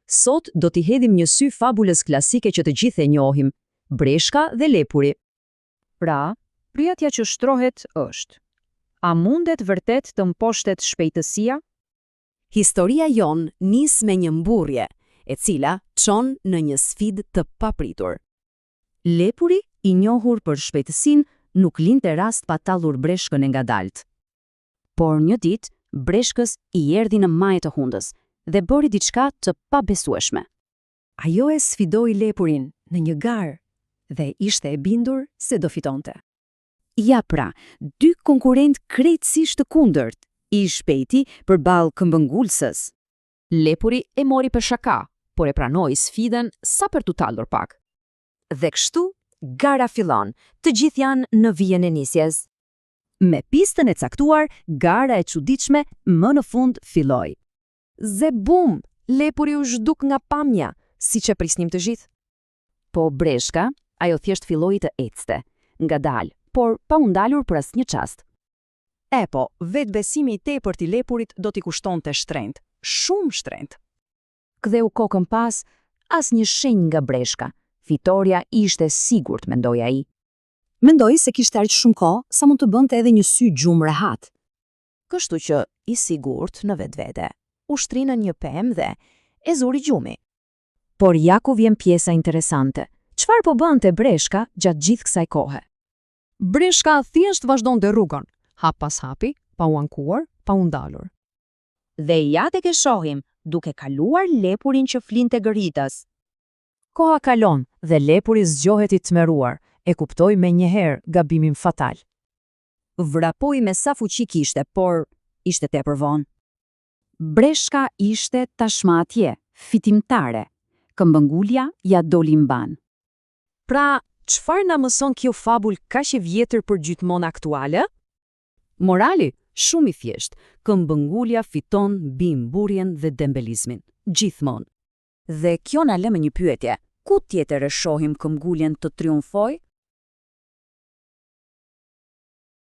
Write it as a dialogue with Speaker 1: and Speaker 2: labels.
Speaker 1: Sot do t'i hedhim një sy fabulës klasike që të gjithë e njohim, Breshka dhe Lepuri.
Speaker 2: Pra, pyetja që shtrohet është: a mundet vërtet të mposhtet shpejtësia?
Speaker 3: Historia jon nis me një mburrje, e cila çon në një sfidë të papritur.
Speaker 1: Lepuri, i njohur për shpejtësinë, nuk linte rast pa tallur Breshkën e ngadalt. Por një ditë, Breshkës i erdhi në majë të hundës dhe bëri diçka të pabesueshme.
Speaker 4: Ajo e sfidoi Lepurin në një garë dhe ishte e bindur se do fitonte.
Speaker 1: Ja pra, dy konkurrent krejtësisht të kundërt, i shpejti përballë këmbëngulsës. Lepuri e mori për shaka, por e pranoi sfidën sa për t'u tallur pak.
Speaker 5: Dhe kështu, gara fillon, të gjithë janë në vijën e nisjes.
Speaker 1: Me pistën e caktuar, gara e çuditshme më në fund filloi.
Speaker 5: Ze bum, Lepuri u zhduk nga pamja, siç e prisnim të gjithë.
Speaker 1: Po Breshka, ajo thjesht filloi të ecte, ngadalë, por pa u ndalur për asnjë çast.
Speaker 2: Po, vetbesimi i tepërt i Lepurit do t'i kushtonte shtrenjtë, shumë shtrenjtë.
Speaker 1: Ktheu kokën pas, asnjë shenjë nga Breshka. Fitoria ishte sigurt, mendoi ai.
Speaker 3: Mendoi se kishte aq shumë kohë sa mund të bënte edhe një sy gjumë rehat.
Speaker 5: Kështu që, i sigurt në vetvete, u shtrinën një pemë dhe e zuri gjumi.
Speaker 1: Por ja ku vjen pjesa interesante. Çfarë po bënte Breshka gjatë gjithë kësaj kohe?
Speaker 6: Breshka thjesht vazhdonte rrugën, hap pas hapi, pa u ankuar, pa u ndalur.
Speaker 5: Dhe ja tek e shohim, duke kaluar Lepurin që flinte gëritës.
Speaker 1: Koha kalon dhe Lepuri zgjohet i tmeruar, e kuptoi menjëherë gabimin fatal.
Speaker 3: Vrapoi me sa fuqi kishte, por ishte tepër vonë.
Speaker 1: Breshka ishte tashmë atje, fitimtare. Këmbëngulja ja doli mban.
Speaker 5: Pra, çfarë na mëson kjo fabul kaq e vjetër për gjithmonë aktuale?
Speaker 3: Morali, shumë i thjesht, këmbëngulja fiton mbi mburrjen dhe dembelizmin, gjithmonë. Dhe kjo na lë me një pyetje: ku tjetër e shohim këmbënguljen të triumfoj?